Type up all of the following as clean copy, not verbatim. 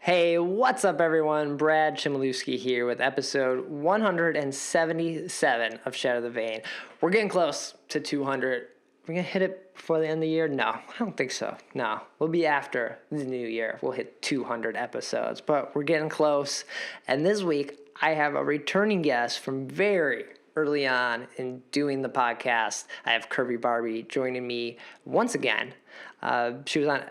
Hey, what's up, everyone? Brad Chmielewski here with episode 177 of Shatter The Vain. We're getting close to 200. We're going to hit it before the end of the year? No, I don't think so. No, we'll be after the new year. We'll hit 200 episodes, but we're getting close. And this week, I have a returning guest from very early on in doing the podcast. I have Curvy Barbie joining me once again. She was on...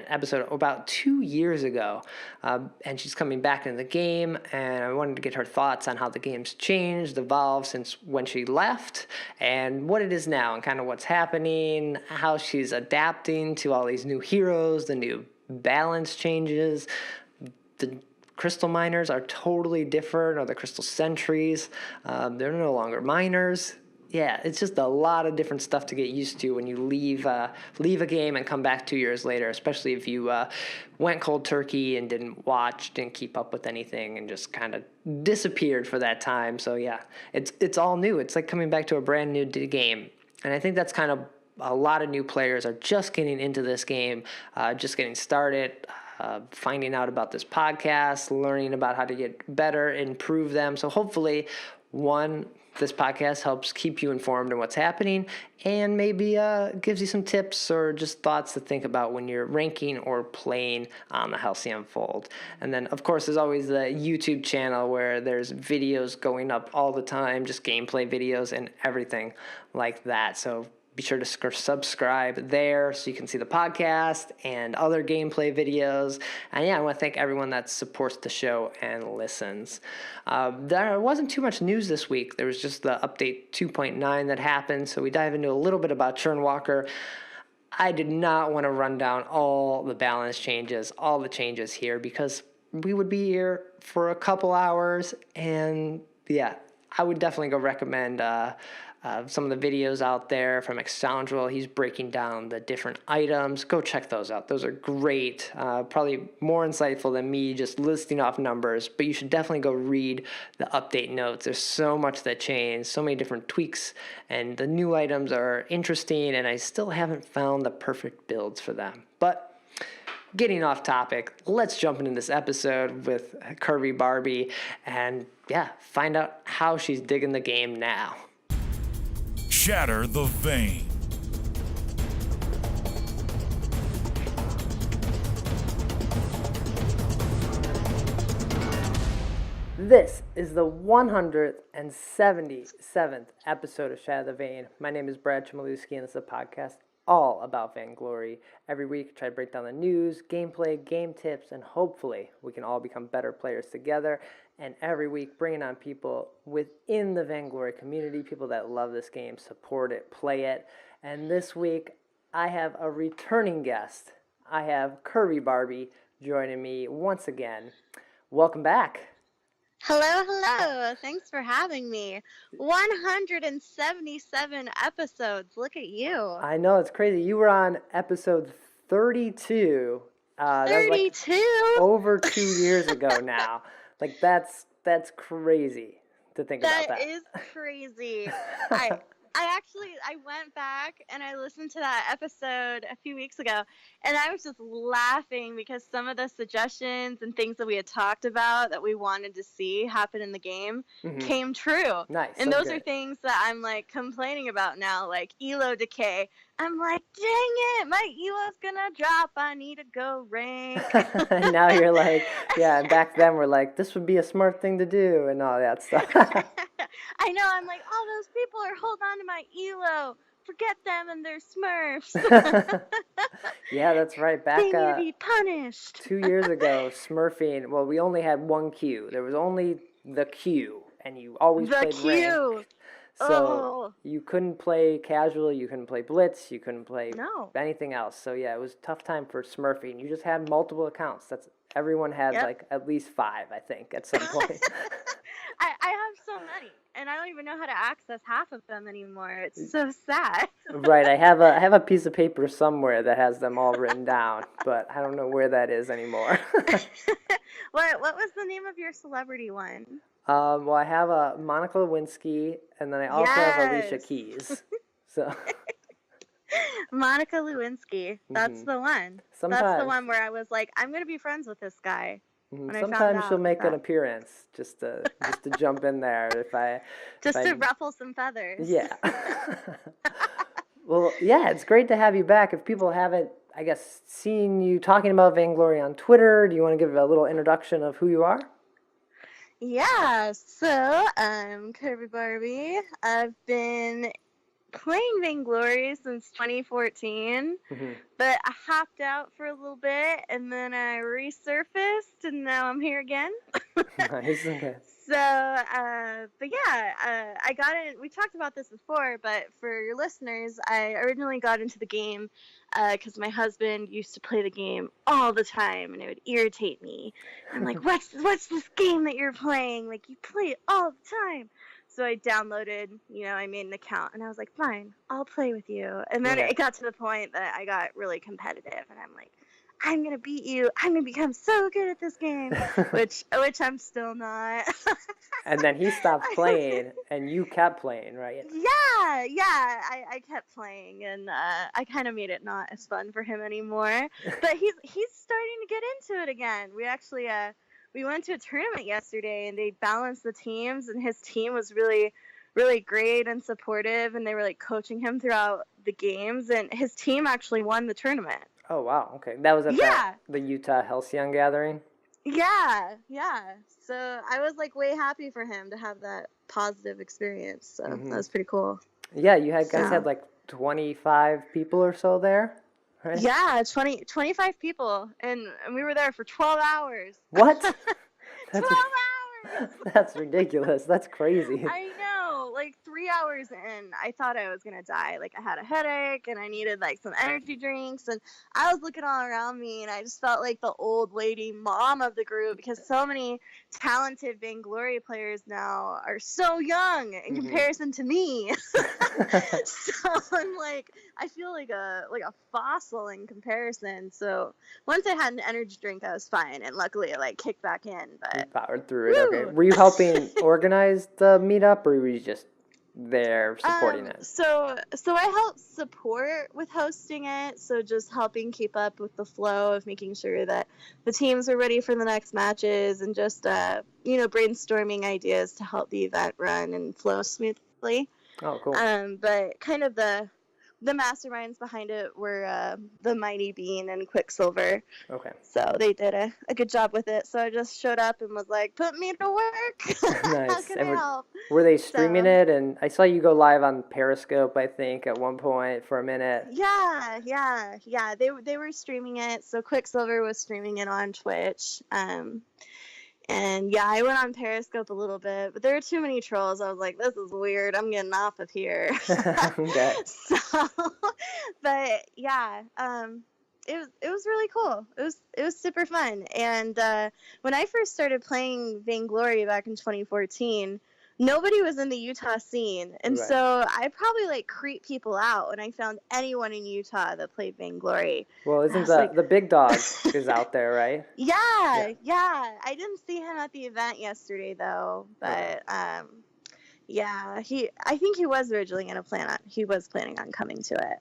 episode about 2 years ago, and she's coming back into the game, and I wanted to get her thoughts on how the game's changed, evolved since when she left, and what it is now, and kind of what's happening, how she's adapting to all these new heroes, the new balance changes. The crystal miners are totally different, or the crystal sentries. They're no longer miners. Yeah, it's just a lot of different stuff to get used to when you leave a game and come back 2 years later, especially if you went cold turkey and didn't keep up with anything and just kind of disappeared for that time. So yeah, it's all new. It's like coming back to a brand new game. And I think that's kind of a lot of new players are just getting into this game, just getting started, finding out about this podcast, learning about how to get better, improve them. So hopefully, this podcast helps keep you informed on what's happening and maybe gives you some tips or just thoughts to think about when you're ranking or playing on the Halcyon Fold. And then, of course, there's always the YouTube channel where there's videos going up all the time, just gameplay videos and everything like that. So be sure to subscribe there so you can see the podcast and other gameplay videos. And yeah, I want to thank everyone that supports the show and listens. There wasn't too much news this week. There was just the update 2.9 that happened. So we dive into a little bit about Churnwalker. I did not want to run down all the balance changes, all the changes here, because we would be here for a couple hours. And yeah, I would definitely go recommend some of the videos out there from Exoundral. He's breaking down the different items. Go check those out. Those are great. Probably more insightful than me just listing off numbers, but you should definitely go read the update notes. There's so much that changed, so many different tweaks, and the new items are interesting, and I still haven't found the perfect builds for them. But getting off topic, let's jump into this episode with Curvy Barbie and, yeah, find out how she's digging the game now. Shatter the Vain. This is the 177th episode of Shatter the Vain. My name is Brad Chmielewski, and this is a podcast all about Vainglory. Every week, I try to break down the news, gameplay, game tips, and hopefully we can all become better players together. And every week, bringing on people within the Vainglory community, people that love this game, support it, play it. And this week, I have a returning guest. I have Curvy Barbie joining me once again. Welcome back. Hello. Thanks for having me. 177 episodes. Look at you. I know, it's crazy. You were on episode 32. 32? That was like over 2 years ago now. Like, that's crazy to think about that. That is crazy. I went back and I listened to that episode a few weeks ago, and I was just laughing because some of the suggestions and things that we had talked about that we wanted to see happen in the game came true. Nice. And those are things that I'm like complaining about now, like elo decay. I'm like, dang it, my elo's gonna drop. I need to go rank. Now you're like, yeah, and back then we're like, this would be a smart thing to do and all that stuff. I know, I'm like, all those people are holding on to my elo. Forget them and their Smurfs. Yeah, that's right. Back they need to be punished. 2 years ago, Smurfing, well, we only had one queue. There was only the queue, and you always played ranked. So you couldn't play casual, you couldn't play blitz, you couldn't play anything else. So yeah, it was a tough time for Smurfing. You just had multiple accounts. Everyone had like at least 5, I think, at some point. I have so many, and I don't even know how to access half of them anymore. It's so sad. Right, I have a piece of paper somewhere that has them all written down, but I don't know where that is anymore. What was the name of your celebrity one? Well, I have a Monica Lewinsky, and then I also have Alicia Keys. So Monica Lewinsky. That's the one. That's the Sometimes. one where I was like, I'm gonna be friends with this guy. Mhm. When I found Sometimes she'll out make an that, appearance just to jump in there if just to I ruffle some feathers. yeah. Well, yeah, it's great to have you back. If people haven't, I guess, seen you talking about Vainglory on Twitter, do you want to give a little introduction of who you are? Yeah, so I'm Curvy Barbie. I've been playing Vainglory since 2014, but I hopped out for a little bit and then I resurfaced and now I'm here again. Nice. Okay. So, but yeah, I got in. We talked about this before, but for your listeners, I originally got into the game because my husband used to play the game all the time, and it would irritate me. I'm like, what's this game that you're playing? Like, you play it all the time. So I downloaded, I made an account, and I was like, fine, I'll play with you. And then it got to the point that I got really competitive, and I'm like, I'm gonna beat you. I'm gonna become so good at this game, which I'm still not. And then he stopped playing, and you kept playing, right? Yeah. I kept playing, and I kind of made it not as fun for him anymore. But he's starting to get into it again. We actually we went to a tournament yesterday, and they balanced the teams, and his team was really, really great and supportive, and they were like coaching him throughout the games, and his team actually won the tournament. Oh, wow. Okay. That was at the Utah Halcyon gathering? Yeah. So I was like way happy for him to have that positive experience. So that was pretty cool. Yeah, guys had like 25 people or so there, right? Yeah, 25 people. And we were there for 12 hours. What? 12 hours! That's ridiculous. That's crazy. I know. Like 3 hours in, I thought I was going to die. Like I had a headache and I needed like some energy drinks. And I was looking all around me and I just felt like the old lady mom of the group because so many talented Vainglory players now are so young in comparison to me. So I'm like, I feel like a fossil in comparison. So once I had an energy drink, I was fine. And luckily it like kicked back in. But you powered through it. Okay. Were you helping organize the meetup, or were you just there supporting it? So I help support with hosting it. So just helping keep up with the flow of making sure that the teams are ready for the next matches and just brainstorming ideas to help the event run and flow smoothly. Oh, cool. But kind of the masterminds behind it were the Mighty Bean and Quicksilver. Okay. So they did a good job with it. So I just showed up and was like, put me to work. Nice. How can I help? Were they streaming it? And I saw you go live on Periscope, I think, at one point for a minute. Yeah. They were streaming it. So Quicksilver was streaming it on Twitch. And yeah, I went on Periscope a little bit, but there were too many trolls. I was like, this is weird. I'm getting off of here. Okay. So, but yeah, it was really cool. It was super fun. And when I first started playing Vainglory back in 2014, nobody was in the Utah scene. And so I probably like creep people out when I found anyone in Utah that played Vainglory. Well, isn't the big dog is out there, right? Yeah. I didn't see him at the event yesterday though, but yeah, I think he was originally going to planning on coming to it.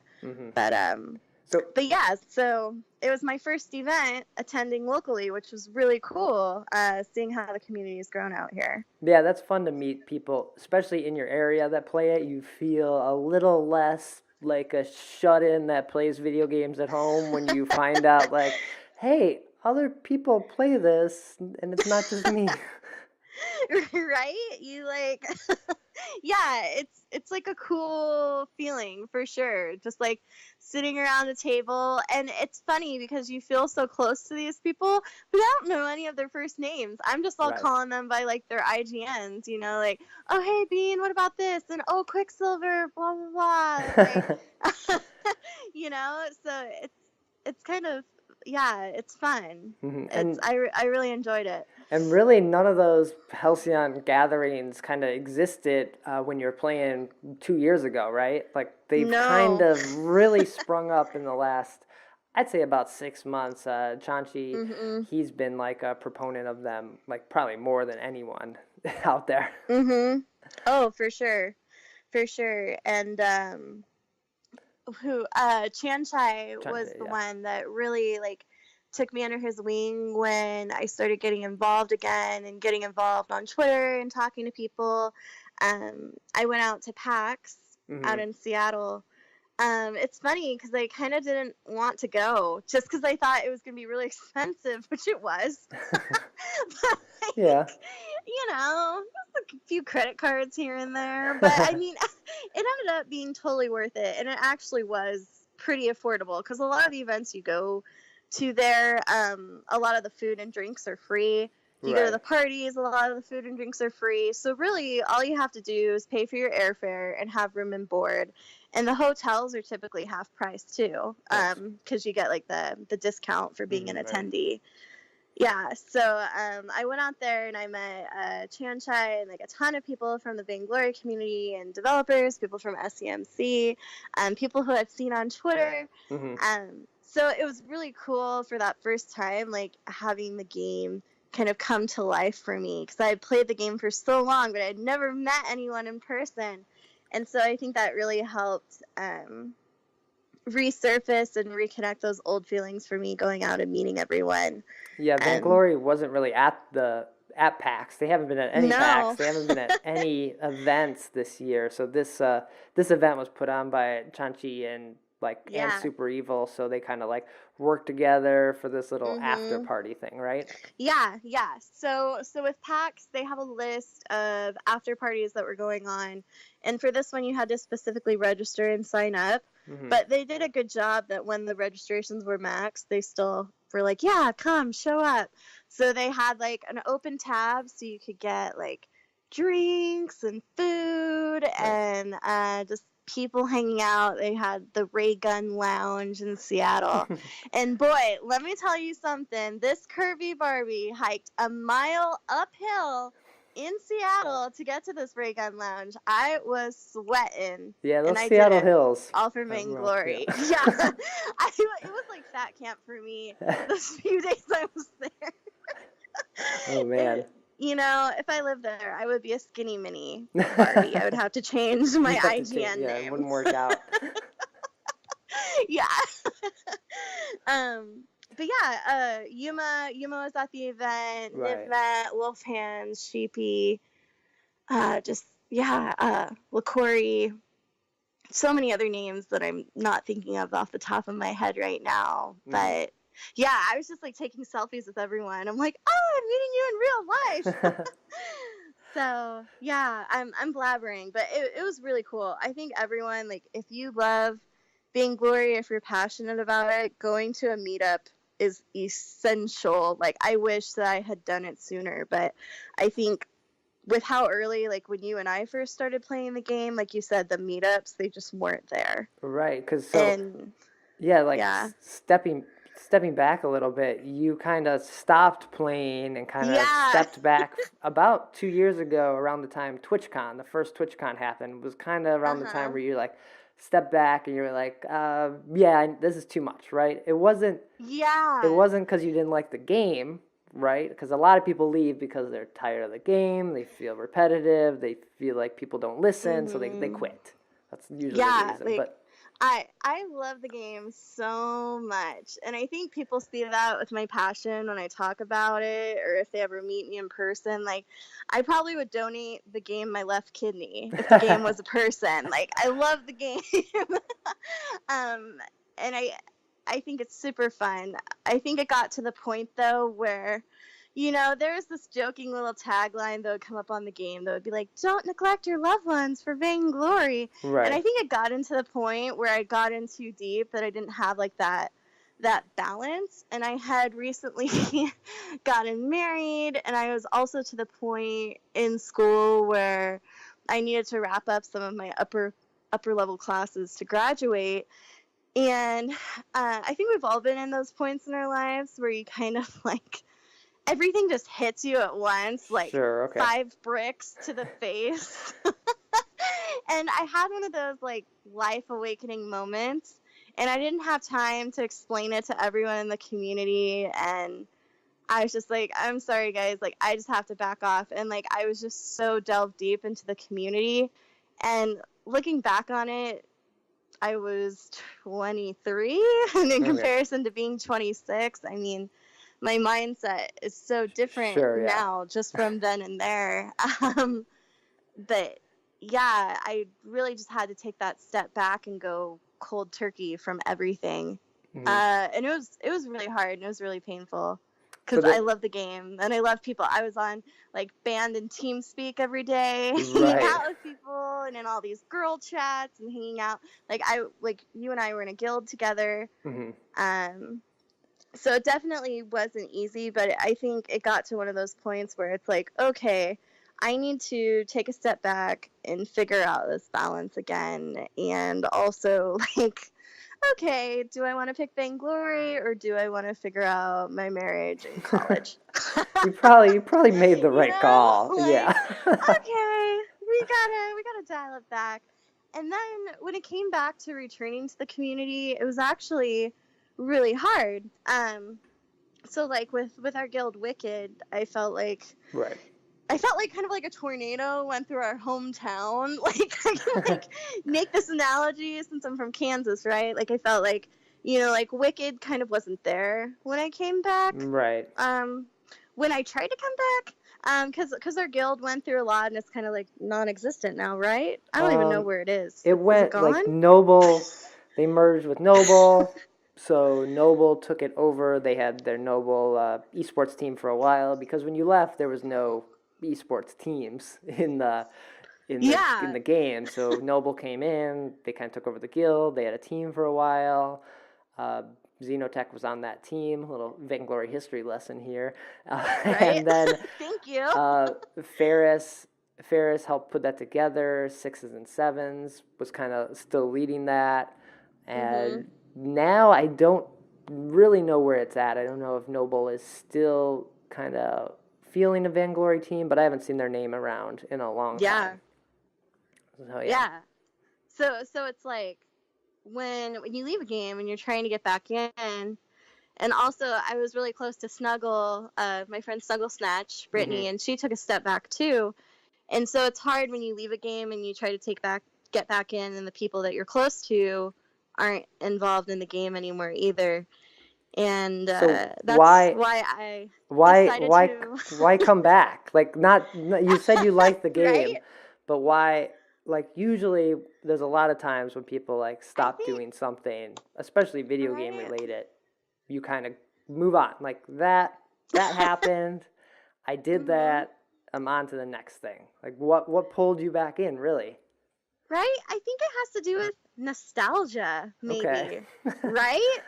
But yeah, so it was my first event attending locally, which was really cool, seeing how the community has grown out here. Yeah, that's fun to meet people, especially in your area that play it. You feel a little less like a shut-in that plays video games at home when you find out, like, hey, other people play this, and it's not just me. Right? You like, yeah, it's like a cool feeling for sure. Just like sitting around a table, and it's funny because you feel so close to these people, but I don't know any of their first names. I'm just all calling them by like their IGNs, like, oh hey Bean, what about this? And oh Quicksilver, blah blah blah. Like, so it's kind of it's fun. And I really enjoyed it. And really, none of those Halcyon gatherings kind of existed when you were playing 2 years ago, right? Like, they've kind of really sprung up in the last, I'd say, about 6 months. Chanchi, he's been, like, a proponent of them, like, probably more than anyone out there. Oh, for sure. And, Chan Chai was the Yeah. one that really like took me under his wing when I started getting involved again and getting involved on Twitter and talking to people. I went out to PAX out in Seattle. It's funny because I kind of didn't want to go just because I thought it was going to be really expensive, which it was. But, Yeah. you know, just a few credit cards here and there. But I mean, it ended up being totally worth it. And it actually was pretty affordable because a lot of the events you go to there, a lot of the food and drinks are free. If you go to the parties, a lot of the food and drinks are free. So really, all you have to do is pay for your airfare and have room and board. And the hotels are typically half price too, because you get like the discount for being an attendee. Yeah, so I went out there and I met Chan Chai and like a ton of people from the Vainglory community and developers, people from SCMC, people who I've seen on Twitter. So it was really cool for that first time, like having the game kind of come to life for me because I had played the game for so long, but I had never met anyone in person. And so I think that really helped resurface and reconnect those old feelings for me going out and meeting everyone. Yeah, Vainglory wasn't really at PAX. They haven't been at any PAX. They haven't been at any events this year. So this event was put on by Chanchi and and Super Evil, so they kind of like worked together for this little after party thing, right? Yeah. So with PAX, they have a list of after parties that were going on, and for this one, you had to specifically register and sign up. But they did a good job that when the registrations were maxed, they still were like, yeah, come, show up. So they had like an open tab so you could get like drinks and food and just people hanging out. They had the Ray Gun Lounge in Seattle. And boy, let me tell you something. This Curvy Barbie hiked a mile uphill in Seattle to get to this Ray Gun Lounge. I was sweating. Yeah, those Seattle hills. All for Vainglory. Yeah. It was like fat camp for me those few days I was there. Oh, man. You know, if I lived there, I would be a skinny mini Barbie. I would have to change my IGN name. It wouldn't work out. Yeah. But yeah, Yuma was at the event. Nivmet, Wolf Hands, Sheepy, Lakori. So many other names that I'm not thinking of off the top of my head right now. But yeah, I was just like taking selfies with everyone. I'm like, oh, I'm meeting you in real life. So yeah, I'm blabbering, but it was really cool. I think everyone, like, if you love Vainglory, if you're passionate about it, going to a meetup is essential. Like, I wish that I had done it sooner, but I think with how early, like when you and I first started playing the game, like you said, the meetups, they just weren't there. Right, because stepping back a little bit, you kind of stopped playing and kind of stepped back about 2 years ago around the time TwitchCon, the first TwitchCon happened, was kind of around the time where you like stepped back and you were like, this is too much, right? It wasn't because you didn't like the game, right? Because a lot of people leave because they're tired of the game, they feel repetitive, they feel like people don't listen, so they quit. That's usually the reason. But I love the game so much, and I think people see that with my passion when I talk about it, or if they ever meet me in person. Like, I probably would donate the game my left kidney if the game was a person. Like, I love the game. And I think it's super fun. I think it got to the point, though, where, you know, there's this joking little tagline that would come up on the game that would be like, don't neglect your loved ones for Vainglory. Right. And I think it got into the point where I got in too deep that I didn't have, like, that balance. And I had recently gotten married, and I was also to the point in school where I needed to wrap up some of my upper level classes to graduate. And I think we've all been in those points in our lives where you kind of, like, everything just hits you at once, like 5 bricks to the face. And I had one of those, like, life awakening moments, and I didn't have time to explain it to everyone in the community, and I was just like, I'm sorry, guys, like, I just have to back off. And, like, I was just so delved deep into the community, and looking back on it, I was 23, and in comparison to being 26, I mean, my mindset is so different Sure, yeah. now just from then and there. But yeah, I really just had to take that step back and go cold turkey from everything. And it was really hard and it was really painful because I love the game and I love people. I was on like band and team speak every day, hanging out with people and in all these girl chats and hanging out. Like you and I were in a guild together. So it definitely wasn't easy, but I think it got to one of those points where it's like, okay, I need to take a step back and figure out this balance again. And also, like, okay, do I want to pick Vainglory or do I want to figure out my marriage in college? you probably made the right call. Like, yeah. Okay, we gotta dial it back. And then when it came back to returning to the community, it was actually really hard. So like with our guild Wicked, I felt like kind of like a tornado went through our hometown. Like I can like make this analogy since I'm from Kansas, right? Like I felt like, you know, like Wicked kind of wasn't there when I came back. Right. When I tried to come back, because our guild went through a lot and it's kind of like non-existent now, right? I don't even know where it is. It went like Noble. They merged with Noble. So Noble took it over. They had their Noble esports team for a while because when you left, there was no esports teams in the game. So Noble came in. They kind of took over the guild. They had a team for a while. Xenotech was on that team. A little Vainglory history lesson here. And then thank you. Ferris helped put that together. 6s and 7s was kind of still leading that, and now I don't really know where it's at. I don't know if Noble is still kind of feeling a Vainglory team, but I haven't seen their name around in a long time. So, yeah. So it's like when you leave a game and you're trying to get back in, and also I was really close to Snuggle, my friend Snuggle Snatch, Brittany, and she took a step back too. And so it's hard when you leave a game and you try to get back in, and the people that you're close to aren't involved in the game anymore either. And that's why why come back? Like you said you liked the game, right? But why? Like usually there's a lot of times when people like stop doing something, especially video game related, you kind of move on. Like that happened. I did that. I'm on to the next thing. Like what pulled you back in, really? Right? I think it has to do with nostalgia, maybe. Okay. Right?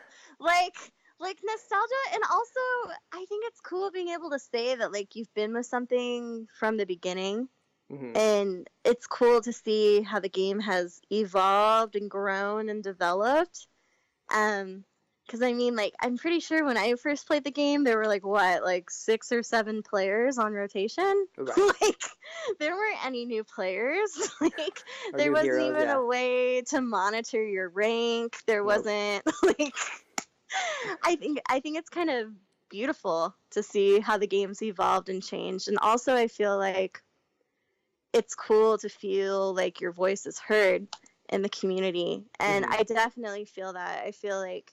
Like nostalgia, and also I think it's cool being able to say that like you've been with something from the beginning, and it's cool to see how the game has evolved and grown and developed. Because I mean, like, I'm pretty sure when I first played the game, there were like 6 or 7 players on rotation. Right. Like, there weren't any new players. Like, there wasn't even a way to monitor your rank. There wasn't like. I think it's kind of beautiful to see how the game's evolved and changed, and also I feel like it's cool to feel like your voice is heard in the community, and I definitely feel that. I feel like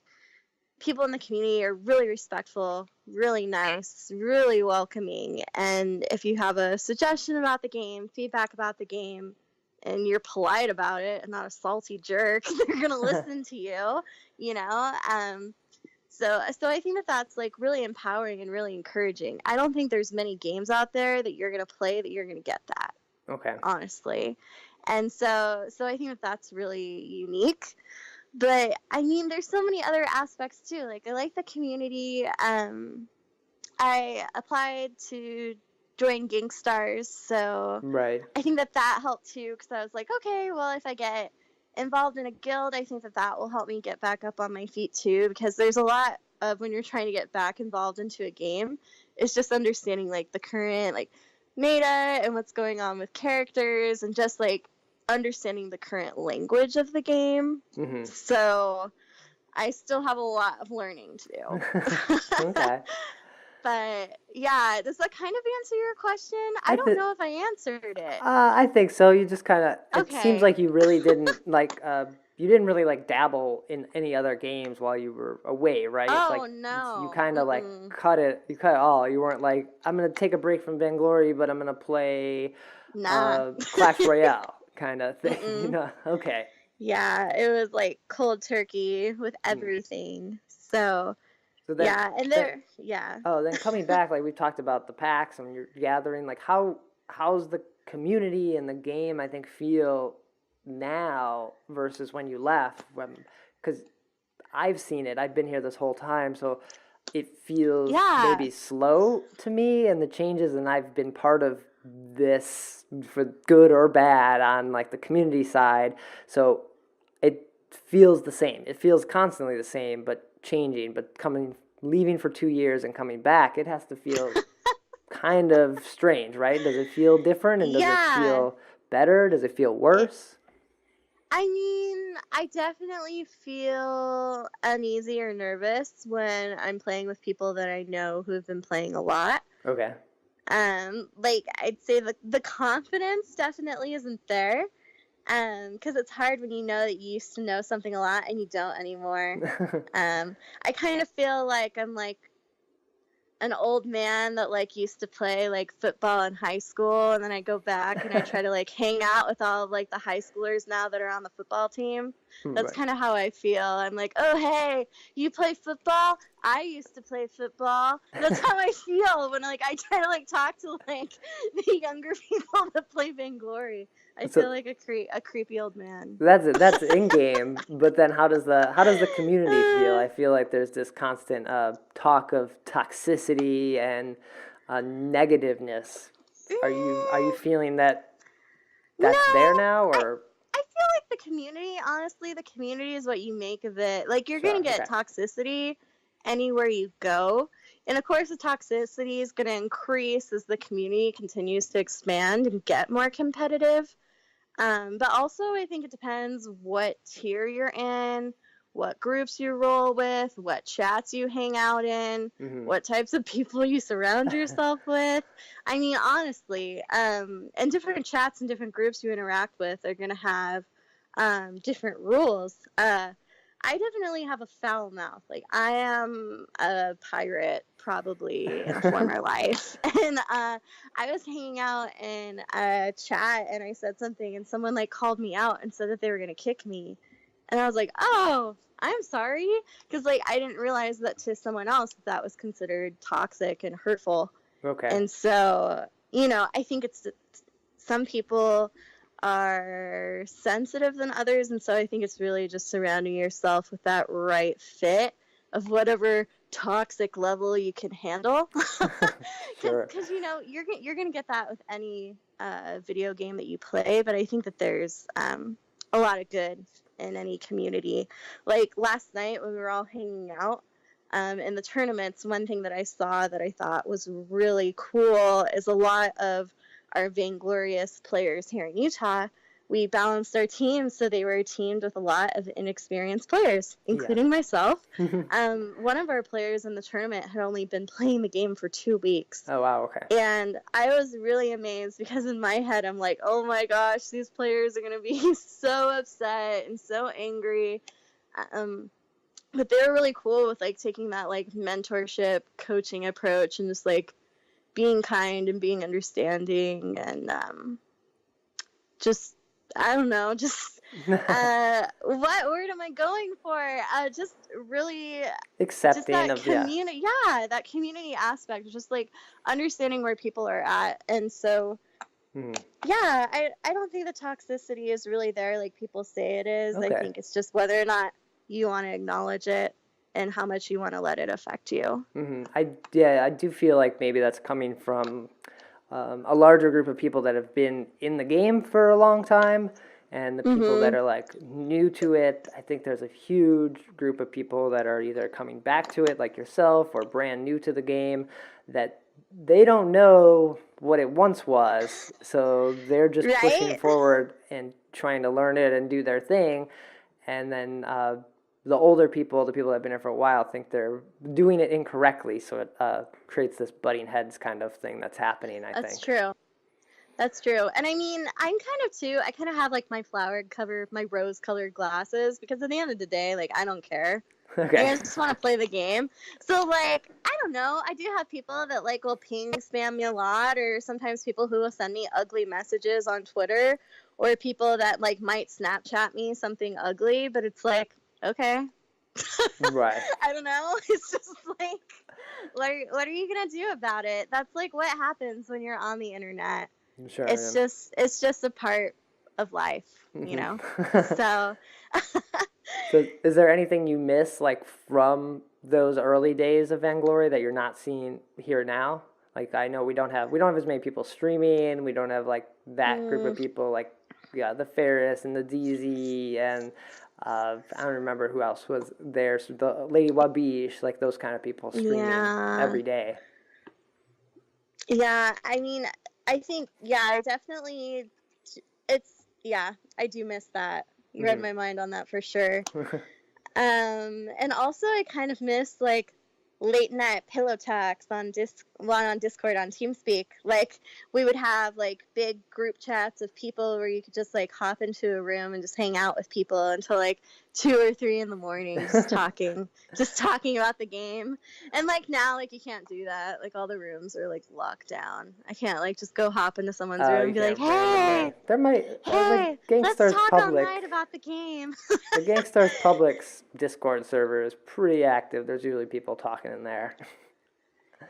people in the community are really respectful, really nice, really welcoming, and if you have a suggestion about the game, feedback about the game, and you're polite about it and not a salty jerk, they're gonna listen to you, you know. So I think that's like really empowering and really encouraging. I don't think there's many games out there that you're gonna play that you're gonna get that. Okay. Honestly, and so I think that's really unique. But I mean, there's so many other aspects too. Like I like the community. I applied to join Gangstars, so I think that helped too, because I was like, okay, well, if I get involved in a guild, I think that will help me get back up on my feet too, because there's a lot of when you're trying to get back involved into a game, it's just understanding like the current like meta and what's going on with characters, and just like understanding the current language of the game. So I still have a lot of learning to do. Okay. But yeah, does that kind of answer your question? I don't know if I answered it. I think so. You just kind of, it seems like you really didn't like you didn't really like dabble in any other games while you were away, right? Like Oh you no. kind of like Mm-mm. you cut it all. You weren't like, I'm gonna take a break from Vainglory, but I'm gonna play Nah. Clash Royale kind of thing. Mm-mm. Okay. Yeah, it was like cold turkey with Hmm. everything. So So then, yeah, and then yeah. then coming back, like we talked about the packs and you're gathering, like how's the community and the game, I think, feel now versus when you left? Because I've seen it. I've been here this whole time, so it feels Yeah. maybe slow to me and the changes, and I've been part of this for good or bad on like the community side. So it feels the same. It feels constantly the same, but changing. But leaving for 2 years and coming back, it has to feel kind of strange, right? Does it feel different, and does it Yeah. feel better? Does it feel It, worse? I mean, I definitely feel uneasy or nervous when I'm playing with people that I know who've been playing a lot. Okay. Like I'd say the confidence definitely isn't there. Because it's hard when you know that you used to know something a lot and you don't anymore. I kind of feel like I'm like an old man that like used to play like football in high school, and then I go back and I try to like hang out with all of like the high schoolers now that are on the football team. That's Right. kind of how I feel. I'm like, oh hey, you play football? I used to play football. That's how I feel when like I try to like talk to like the younger people that play Vainglory. I So feel like a creepy old man. that's it. That's in game. But then how does the community feel? I feel like there's this constant talk of toxicity and negativeness. Are you Mm, feeling that no, that's there now, I or I feel like the community, honestly, the community is what you make of it. Like you're gonna sure? get Okay. toxicity anywhere you go. And of course the toxicity is gonna increase as the community continues to expand and get more competitive. But also I think it depends what tier you're in, what groups you roll with, what chats you hang out in, Hmm. what types of people you surround yourself with. I mean, honestly, and different chats and different groups you interact with are gonna have different rules. I definitely have a foul mouth. Like I am a pirate, probably in a former life, and I was hanging out in a chat, and I said something, and someone like called me out and said that they were gonna kick me, and I was like, oh, I'm sorry, because like I didn't realize that to someone else that was considered toxic and hurtful, Okay. and so I think it's some people are sensitive than others, and so I think it's really just surrounding yourself with that right fit of whatever toxic level you can handle. Sure. Because you're gonna get that with any video game that you play, but I think that there's a lot of good in any community. Like last night when we were all hanging out in the tournaments, one thing that I saw that I thought was really cool is a lot of our vainglorious players here in Utah. We balanced our teams so they were teamed with a lot of inexperienced players, Yeah. including myself. One of our players in the tournament had only been playing the game for 2 weeks. Oh wow. Okay. And I was really amazed because in my head, I'm like, oh my gosh, these players are going to be so upset and so angry. But they were really cool with like taking that like mentorship coaching approach and just like being kind and being understanding and just I don't know, just what word am I going for? Just really just Accepting that of, yeah. community, yeah, that community aspect, just like understanding where people are at. And so Hmm. yeah, I don't think the toxicity is really there like people say it is. I Okay. think it's just whether or not you want to acknowledge it and how much you want to let it affect you. I do feel like maybe that's coming from a larger group of people that have been in the game for a long time, and the people that Mhm. are like new to it. I think there's a huge group of people that are either coming back to it, like yourself, or brand new to the game, that they don't know what it once was, so they're just pushing Right? forward and trying to learn it and do their thing, and then the older people, the people that have been here for a while, think they're doing it incorrectly, so it creates this butting heads kind of thing that's happening, I That's think. true. That's true. And I mean, I kind of have like my rose colored glasses because at the end of the day, like, I don't care. Like, Okay. I just want to play the game. So, like, I don't know. I do have people that, like, will ping spam me a lot, or sometimes people who will send me ugly messages on Twitter, or people that, like, might Snapchat me something ugly, but it's like, okay. Right. I don't know. It's just like, what are you going to do about it? That's, like, what happens when you're on the internet. Sure. It's just a part of life, you know? So... So is there anything you miss like from those early days of Vainglory that you're not seeing here now? Like I know we don't have as many people streaming. We don't have like that group of people like the Ferris and the DZ and I don't remember who else was there. So the Lady Wabish, like those kind of people streaming every day. Yeah, I mean, I think, I definitely, I do miss that. You read my mind on that for sure. And also I kind of miss, like, late night pillow talks on Discord on TeamSpeak. Like, we would have, like, big group chats of people where you could just, like, hop into a room and just hang out with people until, like, 2 or 3 in the morning, just talking about the game. And, like, now, like, you can't do that. Like, all the rooms are, like, locked down. I can't, like, just go hop into someone's room and be like, hey, There might hey, the let's Gangstars talk all Public. night about the game. The Gangstars Public's Discord server is pretty active. There's usually people talking in there.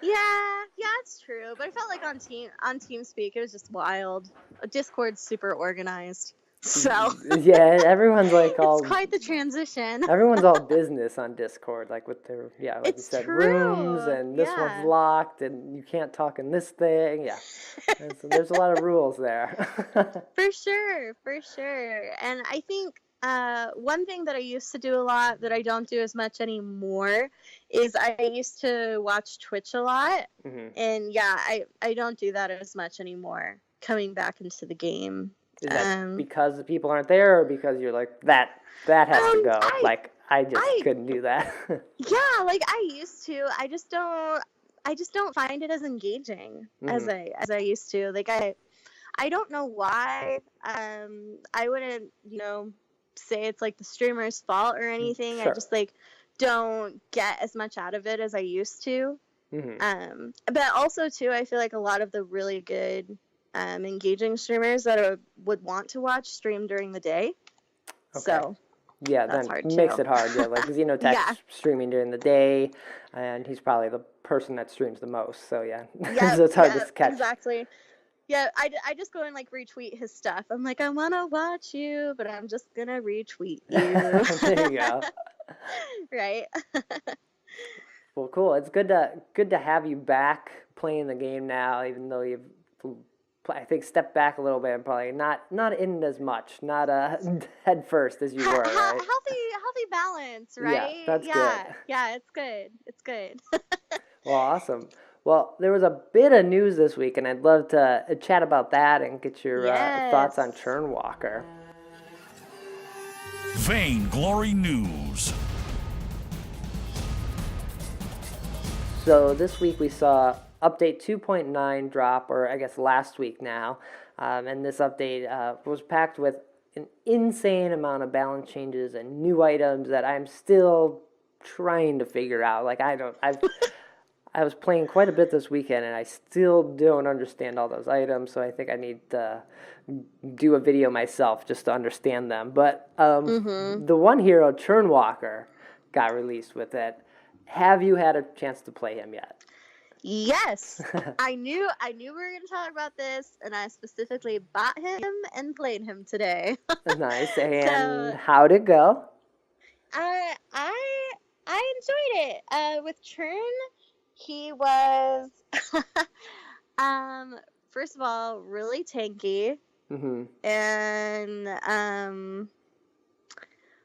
Yeah, it's true. But I felt like on TeamSpeak, it was just wild. Discord's super organized, so Yeah, everyone's like all. it's quite the transition. Everyone's all business on Discord, like with their like It's you said, true. rooms, and this Yeah. one's locked, and you can't talk in this thing. Yeah, and so there's a lot of rules there. For sure. And I think one thing that I used to do a lot that I don't do as much anymore is I used to watch Twitch a lot. And I don't do that as much anymore coming back into the game. Is that because the people aren't there, or because you're like that has to go? I just couldn't do that. Yeah, like I used to. I just don't find it as engaging as I used to. Like I don't know why. I wouldn't, say it's like the streamer's fault or anything. Sure. I just like don't get as much out of it as I used to. But also too, I feel like a lot of the really good engaging streamers that would want to watch stream during the day. Okay. So yeah, that's then hard makes too. it hard. Yeah, like Xenotech's streaming during the day, and he's probably the person that streams the most. So yeah, so it's hard to catch. Exactly. Yeah, I just go and like retweet his stuff. I'm like, I want to watch you, but I'm just gonna retweet you. There you go. Right. Well, cool. It's good to have you back playing the game now, even though you've I think stepped back a little bit and probably not in as much, not head first as you were. Right? Healthy balance, right? Yeah, that's good. Yeah, it's good. Well, awesome. Well, there was a bit of news this week, and I'd love to chat about that and get your thoughts on Churnwalker. Vainglory News. So this week we saw update 2.9 drop, or I guess last week now, and this update was packed with an insane amount of balance changes and new items that I'm still trying to figure out. Like I was playing quite a bit this weekend, and I still don't understand all those items, so I think I need to do a video myself just to understand them. But the one hero, Churnwalker, got released with it. Have you had a chance to play him yet? Yes. I knew we were going to talk about this, and I specifically bought him and played him today. Nice. And how'd it go? I enjoyed it. With Churn, he was, first of all, really tanky. And,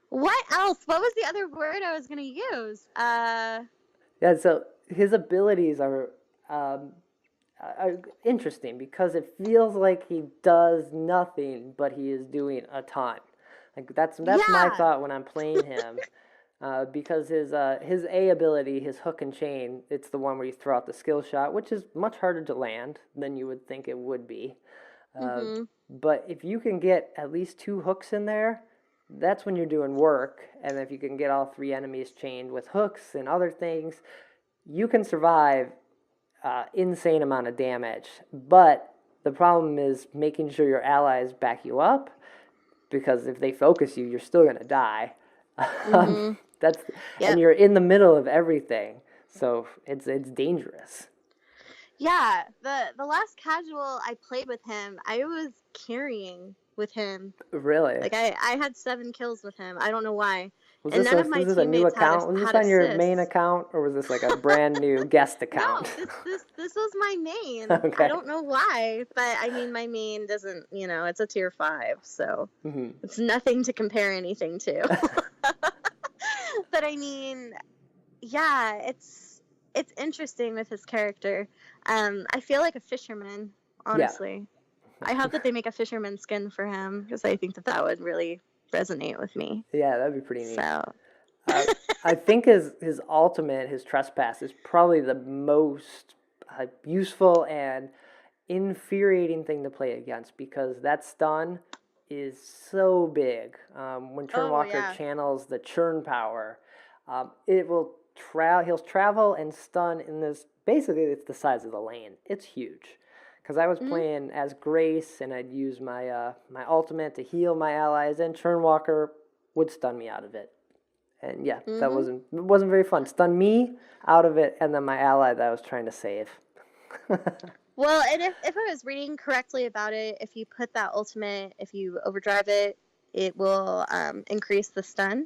what else? What was the other word I was going to use? Yeah, so his abilities are interesting because it feels like he does nothing, but he is doing a ton. Like that's my thought when I'm playing him. Because his A ability, his hook and chain, it's the one where you throw out the skill shot, which is much harder to land than you would think it would be. Mm-hmm. But if you can get at least 2 hooks in there, that's when you're doing work. And if you can get all 3 enemies chained with hooks and other things, you can survive insane amount of damage. But the problem is making sure your allies back you up, because if they focus you, you're still gonna die. Mm-hmm. That's and Yep. you're in the middle of everything, so it's dangerous. Yeah, the last casual I played with him, I was carrying with him. Really? Like I had 7 kills with him. I don't know why. Was And this none of my a new teammates account? Was this had on your main assists. account, or was this like a brand new guest No, account? this was my main. Okay. I don't know why, but I mean my main doesn't, it's a tier 5, so it's nothing to compare anything to. But I mean, yeah, it's interesting with his character. I feel like a fisherman, honestly. I hope that they make a fisherman skin for him, because I think that would really resonate with me. Yeah, that'd be pretty neat. So I think his ultimate, his trespass, is probably the most useful and infuriating thing to play against, because that stun is so big. When Churnwalker channels the churn power, it will he'll travel and stun in this. Basically, it's the size of the lane. It's huge. Because I was playing as Grace, and I'd use my my ultimate to heal my allies, and Churnwalker would stun me out of it. And yeah, that wasn't very fun. Stun me out of it, and then my ally that I was trying to save. well, and if I was reading correctly about it, if you put that ultimate, if you overdrive it, it will increase the stun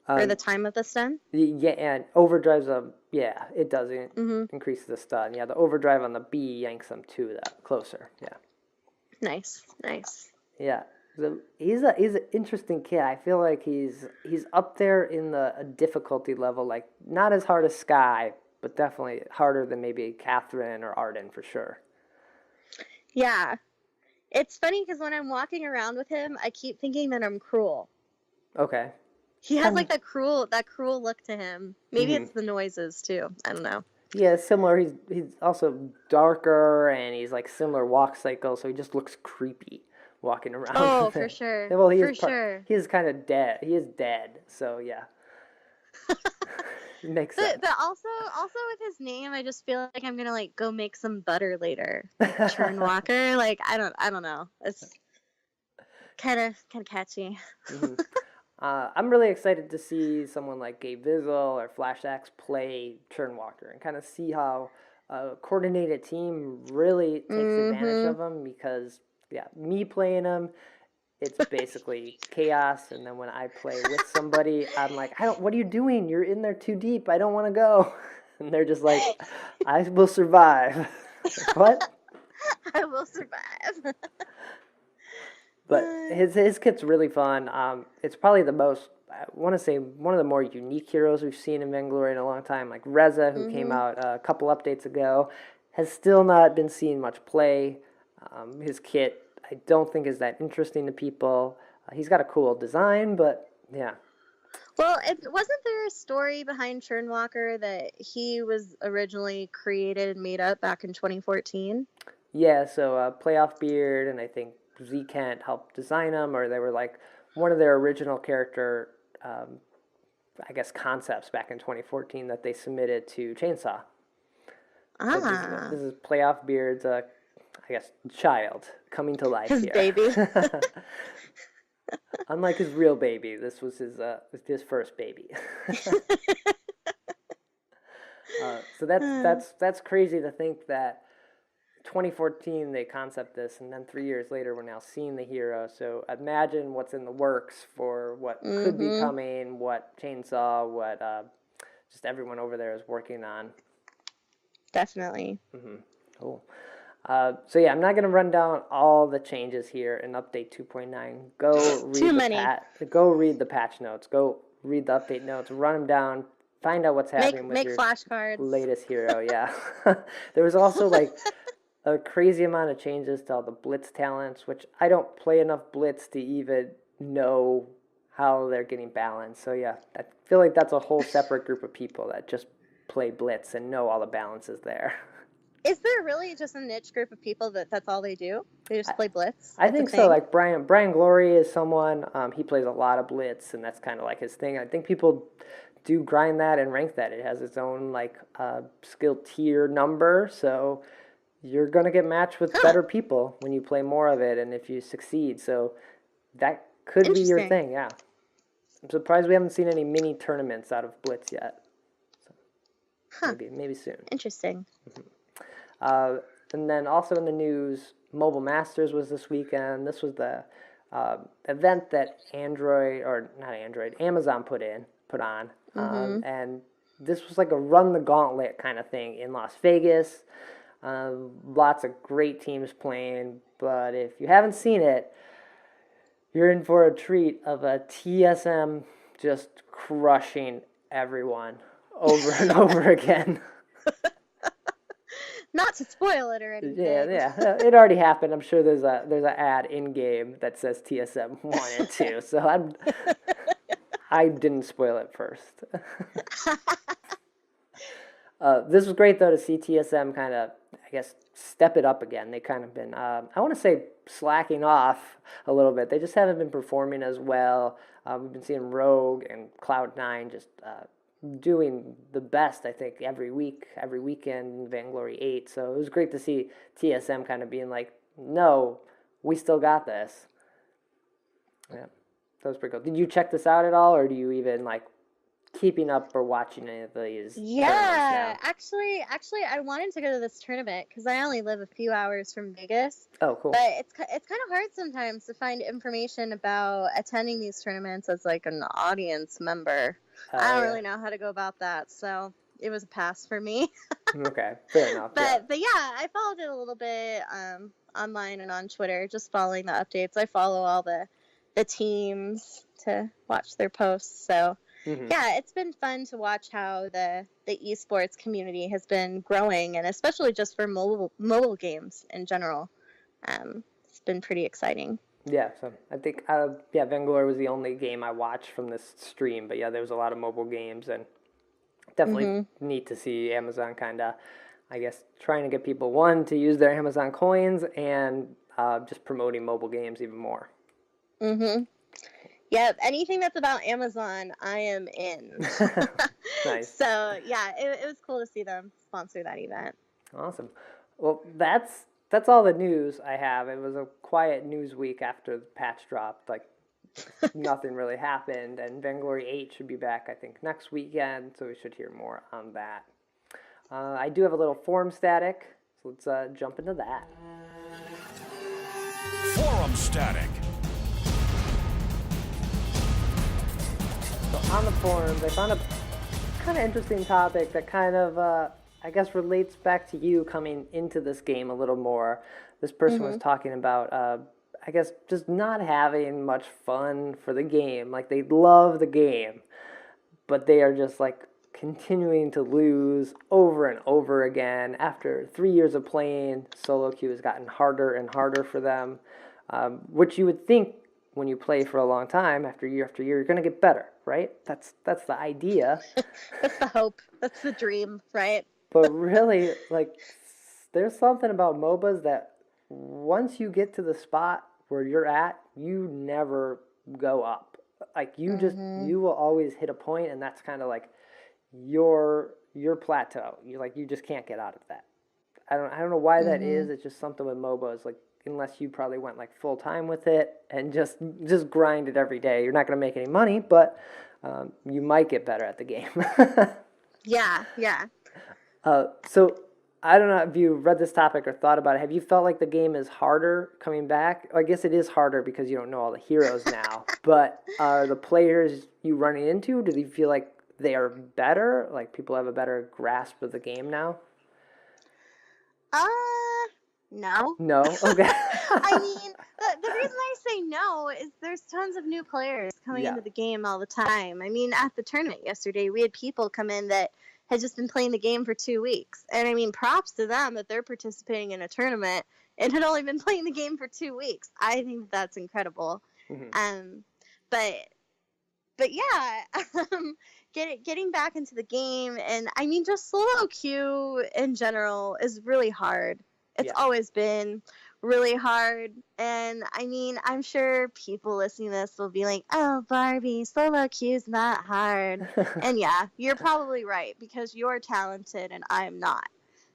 or the time of the stun. Yeah, and overdrives it does increase the stun. Yeah, the overdrive on the B yanks them to that closer. Yeah. Nice. Yeah. So he's an interesting kid. I feel like he's up there in the difficulty level, like not as hard as Sky, but definitely harder than maybe Catherine or Arden for sure. Yeah. It's funny because when I'm walking around with him, I keep thinking that I'm cruel. Okay. He has like that cruel look to him. Maybe it's the noises too. I don't know. Yeah, similar. He's also darker, and he's like similar walk cycle, so he just looks creepy walking around. Oh, for sure. Well, he He is kind of dead. He is dead, so yeah. It makes sense. But also with his name, I just feel like I'm gonna like go make some butter later. Like Churnwalker. Like I don't know. It's kind of catchy. I'm really excited to see someone like Gabe Vizel or FlashX play Churnwalker and kind of see how a coordinated team really takes advantage of him, because, yeah, me playing him, it's basically chaos, and then when I play with somebody, I'm like, what are you doing? You're in there too deep. I don't want to go. And they're just like, I will survive. What? I will survive. But his kit's really fun. It's probably the most, I want to say, one of the more unique heroes we've seen in Vainglory in a long time. Like Reza, who came out a couple updates ago, has still not been seeing much play. His kit, I don't think is that interesting to people. He's got a cool design, but yeah. Well, wasn't there a story behind Churnwalker that he was originally created and made up back in 2014? Yeah, so Playoff Beard and I think Z Kent helped design them, or they were like one of their original character, I guess, concepts back in 2014 that they submitted to Chainsaw. So this is Playoff Beard's, I guess, child coming to life his here. Baby. Unlike his real baby, this was his first baby. So that's crazy to think that 2014 they concept this, and then 3 years later we're now seeing the hero. So imagine what's in the works for what could be coming, what Chainsaw, what just everyone over there is working on. Definitely. Cool. So yeah, I'm not going to run down all the changes here in Update 2.9. Go read the patch notes. Go read the update notes. Run them down. Find out what's happening with your flashcards. Latest hero. Yeah. There was also like a crazy amount of changes to all the Blitz talents, which I don't play enough Blitz to even know how they're getting balanced. So yeah, I feel like that's a whole separate group of people that just play Blitz and know all the balances there. Is there really just a niche group of people that's all they do? They just play Blitz? I It's a think so. thing? Like Brian Glory is someone, he plays a lot of Blitz, and that's kind of like his thing. I think people do grind that and rank that. It has its own like skill tier number, so you're gonna get matched with Huh. better people when you play more of it, and if you succeed. So that could be your Interesting. thing. Yeah, I'm surprised we haven't seen any mini tournaments out of Blitz yet. So Huh. maybe soon. Interesting. And then also in the news, Mobile Masters was this weekend. This was the event that Amazon put on, and this was like a run the gauntlet kind of thing in Las Vegas. Lots of great teams playing, but if you haven't seen it, you're in for a treat of a TSM just crushing everyone over and over again. Not to spoil it or anything. Yeah. It already happened. I'm sure there's an ad in game that says TSM 1 and 2. So I didn't spoil it first. This was great though to see TSM kind of, I guess, step it up again. They kind of been, I want to say, slacking off a little bit. They just haven't been performing as well. We've been seeing Rogue and Cloud9 just doing the best, I think, every weekend in Vainglory 8. So it was great to see TSM kind of being like, no, we still got this. Yeah, that was pretty cool. Did you check this out at all, or do you even like keeping up or watching any of these Yeah, tournaments actually, I wanted to go to this tournament because I only live a few hours from Vegas. now? Oh, cool. But it's kind of hard sometimes to find information about attending these tournaments as like an audience member. I don't really know how to go about that, so it was a pass for me. Okay, fair enough. But yeah, I followed it a little bit online and on Twitter, just following the updates. I follow all the teams to watch their posts, so. Yeah, it's been fun to watch how the esports community has been growing, and especially just for mobile games in general. It's been pretty exciting. Yeah, so I think Vainglory was the only game I watched from this stream, but yeah, there was a lot of mobile games, and definitely neat to see Amazon kind of, I guess, trying to get people to use their Amazon coins, and just promoting mobile games even more. Yeah, anything that's about Amazon, I am in. Nice. So yeah, it was cool to see them sponsor that event. Awesome. Well, that's all the news I have. It was a quiet news week after the patch dropped. Like nothing really happened, and Vainglory 8 should be back, I think, next weekend. So we should hear more on that. I do have a little forum static, so let's jump into that. Forum static. So on the forums, I found a kind of interesting topic that kind of, I guess, relates back to you coming into this game a little more. This person was talking about, I guess, just not having much fun for the game. Like, they love the game, but they are just, like, continuing to lose over and over again. After 3 years of playing, solo queue has gotten harder and harder for them, which you would think when you play for a long time, after year, you're going to get better, right? That's the idea. That's the hope. That's the dream, right? But really, like, there's something about MOBAs that once you get to the spot where you're at, you never go up. Like, you you will always hit a point, and that's kind of like your plateau. You just can't get out of that. I don't know why that is. It's just something with MOBAs. Like, unless you probably went like full time with it and just grind it every day, you're not going to make any money, but you might get better at the game. Yeah. So I don't know if you read this topic or thought about it. Have you felt like the game is harder coming back? I guess it is harder because you don't know all the heroes now. But are the players you running into, do you feel like they are better? Like people have a better grasp of the game now? No. No? Okay. I mean, the reason I say no is there's tons of new players coming into the game all the time. I mean, at the tournament yesterday, we had people come in that had just been playing the game for 2 weeks. And I mean, props to them that they're participating in a tournament and had only been playing the game for 2 weeks. I think that's incredible. But yeah, getting back into the game, and I mean, just solo queue in general is really hard. It's always been really hard, and I mean, I'm sure people listening to this will be like, "Oh, Barbie, solo queue's not hard," and yeah, you're probably right because you're talented and I'm not.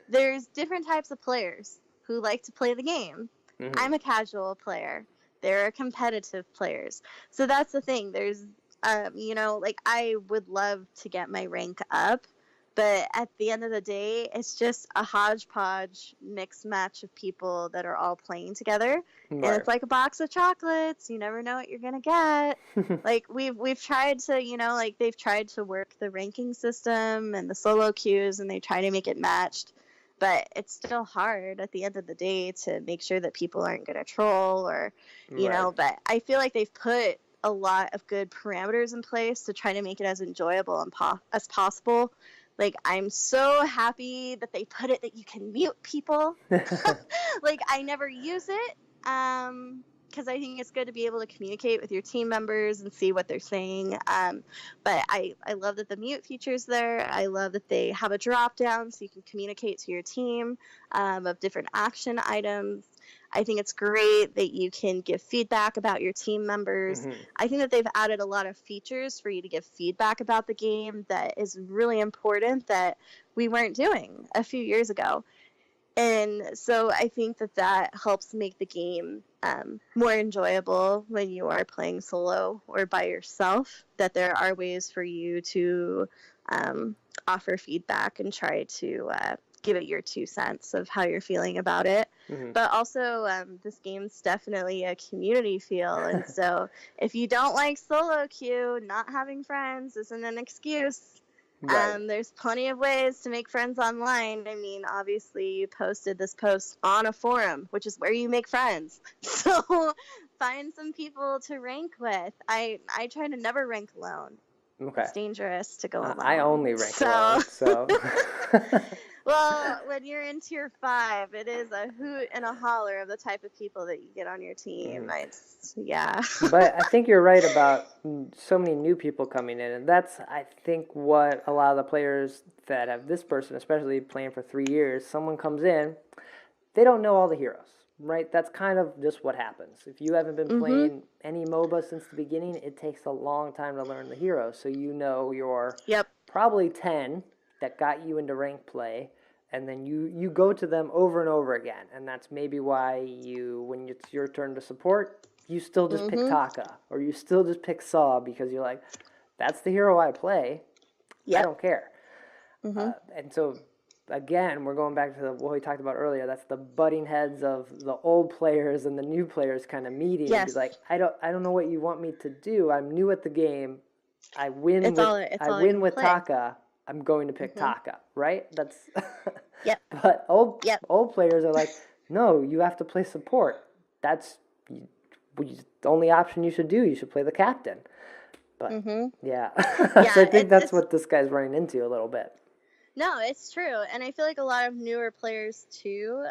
There's different types of players who like to play the game. I'm a casual player. There are competitive players. So that's the thing. There's, like I would love to get my rank up, but at the end of the day, it's just a hodgepodge mixed match of people that are all playing together. Right. And it's like a box of chocolates. You never know what you're going to get. Like we've tried to, like they've tried to work the ranking system and the solo queues, and they try to make it matched. But it's still hard at the end of the day to make sure that people aren't going to troll or, but I feel like they've put a lot of good parameters in place to try to make it as enjoyable and as possible. Like, I'm so happy that they put it that you can mute people. Like, I never use it because I think it's good to be able to communicate with your team members and see what they're saying. But I love that the mute feature's there. I love that they have a drop down so you can communicate to your team of different action items. I think it's great that you can give feedback about your team members. I think that they've added a lot of features for you to give feedback about the game that is really important that we weren't doing a few years ago. And so I think that helps make the game more enjoyable when you are playing solo or by yourself, that there are ways for you to offer feedback and try to give it your 2 cents of how you're feeling about it. But also, this game's definitely a community feel. And so if you don't like solo queue, not having friends isn't an excuse. Right. There's plenty of ways to make friends online. I mean, obviously, you posted this post on a forum, which is where you make friends. So find some people to rank with. I try to never rank alone. Okay. It's dangerous to go alone. I only rank alone, so... Well, when you're in tier 5, it is a hoot and a holler of the type of people that you get on your team. Yeah. But I think you're right about so many new people coming in, and that's, I think, what a lot of the players that have this person, especially playing for 3 years, someone comes in, they don't know all the heroes, right? That's kind of just what happens. If you haven't been playing any MOBA since the beginning, it takes a long time to learn the heroes. So you know your probably 10 that got you into rank play, and then you go to them over and over again. And that's maybe why when it's your turn to support, you still just pick Taka, or you still just pick Saw because you're like, that's the hero I play. I don't care. And so, again, we're going back to what we talked about earlier. That's the butting heads of the old players and the new players kind of meeting. Yes. And be like, I don't know what you want me to do. I'm new at the game. I win with Taka. I'm going to pick Taka, right? That's But old players are like, no, you have to play support. That's the only option you should do. You should play the captain. But so I think that's what this guy's running into a little bit. No, it's true. And I feel like a lot of newer players too,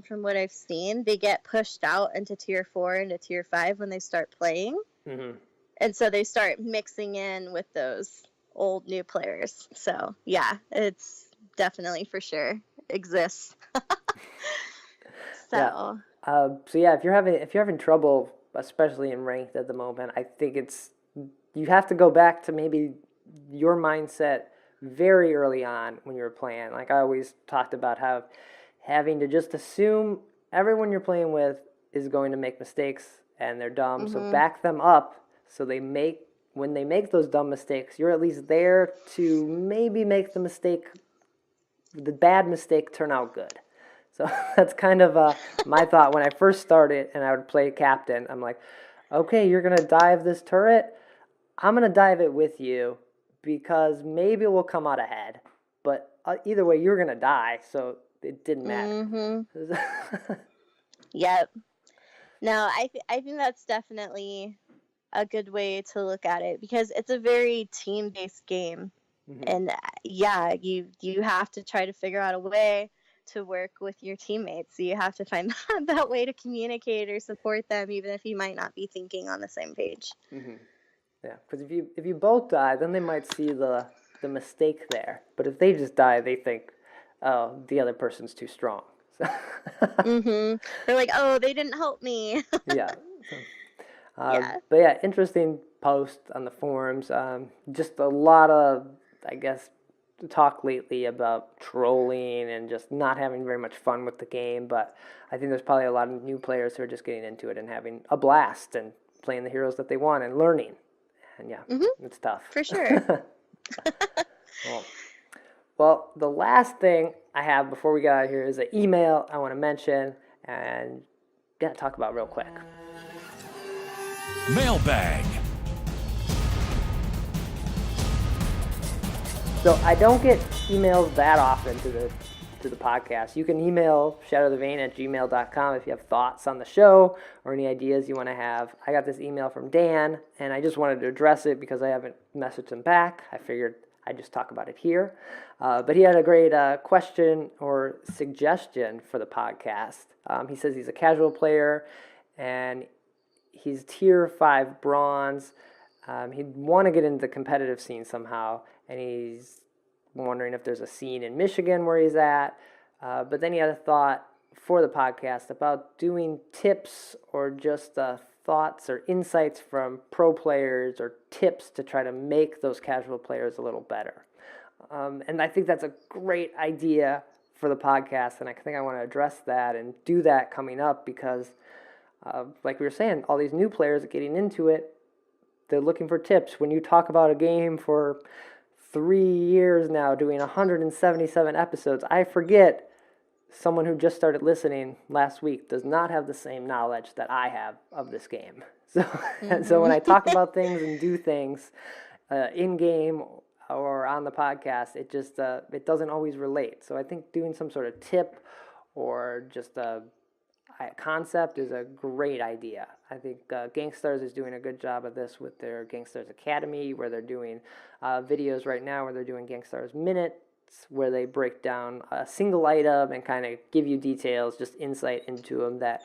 from what I've seen, they get pushed out into tier 4 into tier 5 when they start playing. And so they start mixing in with those old new players. So yeah, it's definitely for sure exists. So if you're having trouble, especially in ranked at the moment, I think you have to go back to maybe your mindset very early on when you were playing. Like I always talked about having to just assume everyone you're playing with is going to make mistakes and they're dumb. So back them up so when they make those dumb mistakes, you're at least there to maybe make the bad mistake turn out good. So that's kind of my thought when I first started and I would play captain. I'm like, okay, you're going to dive this turret. I'm going to dive it with you because maybe we'll come out ahead. But either way, you're going to die, so it didn't matter. Yep. No, I think that's definitely a good way to look at it because it's a very team-based game. And you have to try to figure out a way to work with your teammates. So you have to find that way to communicate or support them, even if you might not be thinking on the same page. Yeah, because if you both die, then they might see the mistake there. But if they just die, they think, oh, the other person's too strong. So They're like, oh, they didn't help me. yeah. Yeah. But yeah, interesting post on the forums. Just a lot of, I guess, talk lately about trolling and just not having very much fun with the game. But I think there's probably a lot of new players who are just getting into it and having a blast and playing the heroes that they want and learning. And yeah, it's tough. For sure. Well, the last thing I have before we get out of here is an email I want to mention and talk about real quick. Mailbag. So I don't get emails that often to the podcast. You can email shatterthevain@gmail.com if you have thoughts on the show or any ideas you want to have. I got this email from Dan, and I just wanted to address it because I haven't messaged him back. I figured I'd just talk about it here. But he had a great question or suggestion for the podcast. He says he's a casual player, and he's tier 5 bronze. He'd want to get into the competitive scene somehow, and he's wondering if there's a scene in Michigan where he's at. But then he had a thought for the podcast about doing tips or just thoughts or insights from pro players or tips to try to make those casual players a little better. And I think that's a great idea for the podcast, and I think I want to address that and do that coming up because, like we were saying, all these new players are getting into it. They're looking for tips. When you talk about a game for 3 years now, doing 177 episodes, I forget someone who just started listening last week does not have the same knowledge that I have of this game. So, so when I talk about things and do things in game or on the podcast, it just it doesn't always relate. So I think doing some sort of tip or just a concept is a great idea. I think Gangstars is doing a good job of this with their Gangstars Academy, where they're doing videos right now where they're doing Gangstars Minutes, where they break down a single item and kind of give you details, just insight into them that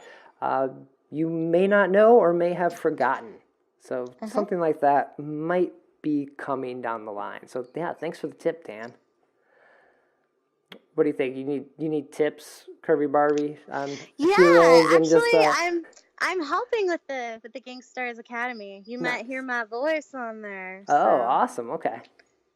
you may not know or may have forgotten. So something like that might be coming down the line. So yeah, thanks for the tip, Dan. What do you think? You need tips, Curvy Barbie, on heroes and actually, just I'm helping with the Gangstars Academy. You might hear my voice on there. Oh, awesome. Okay.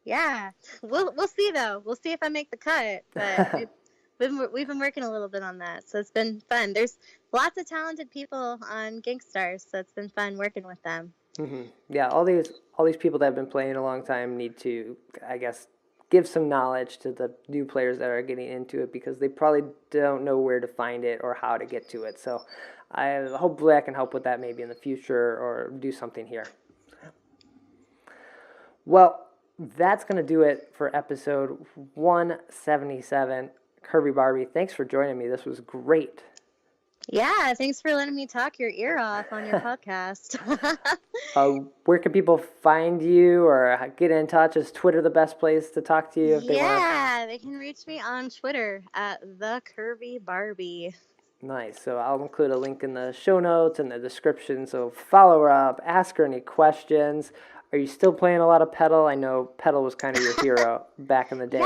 Yeah, we'll see though. We'll see if I make the cut. But we've been working a little bit on that, so it's been fun. There's lots of talented people on Gangstars, so it's been fun working with them. Mm-hmm. Yeah, all these people that have been playing a long time need to, I guess, give some knowledge to the new players that are getting into it because they probably don't know where to find it or how to get to it. So hopefully I can help with that maybe in the future or do something here. Well, that's going to do it for episode 177. Curvy Barbie, thanks for joining me. This was great. Yeah, thanks for letting me talk your ear off on your podcast. Where can people find you or get in touch? Is Twitter the best place to talk to you if they want? Yeah, they can reach me on Twitter at the Curvy Barbie. Nice. So I'll include a link in the show notes and the description. So follow her up, ask her any questions. Are you still playing a lot of Petal? I know Petal was kind of your hero back in the day.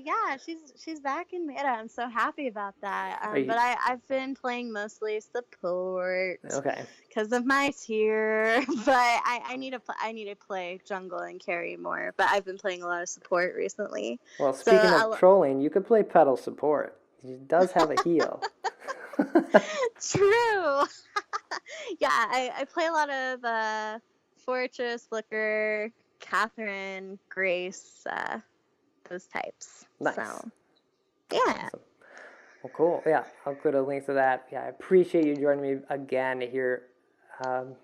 Yeah, she's back in meta. I'm so happy about that. But I've been playing mostly support. Okay. Because of my tier, but I need to play jungle and carry more. But I've been playing a lot of support recently. Well, speaking of trolling, you could play Petal support. He does have a heal. True. Yeah, I play a lot of Fortress, Flicker, Catherine, Grace, those types. Nice. So, yeah. Awesome. Well, cool. Yeah, I'll include a link to that. Yeah, I appreciate you joining me again to hear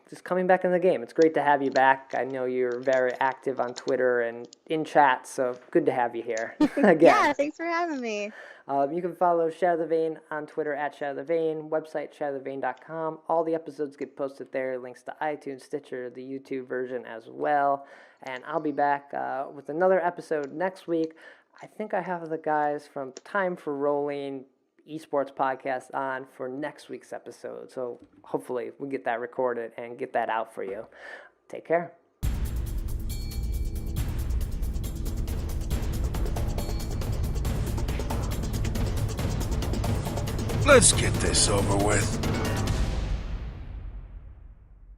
just coming back in the game. It's great to have you back. I know you're very active on Twitter and in chat, so good to have you here again. Yeah, thanks for having me. You can follow Shatter The Vain on Twitter at Shatter The Vain, website shatterthevain.com. All the episodes get posted there, links to iTunes, Stitcher, the YouTube version as well. And I'll be back with another episode next week. I think I have the guys from Time for Rolling Esports podcast on for next week's episode. So hopefully we get that recorded and get that out for you. Take care. Let's get this over with.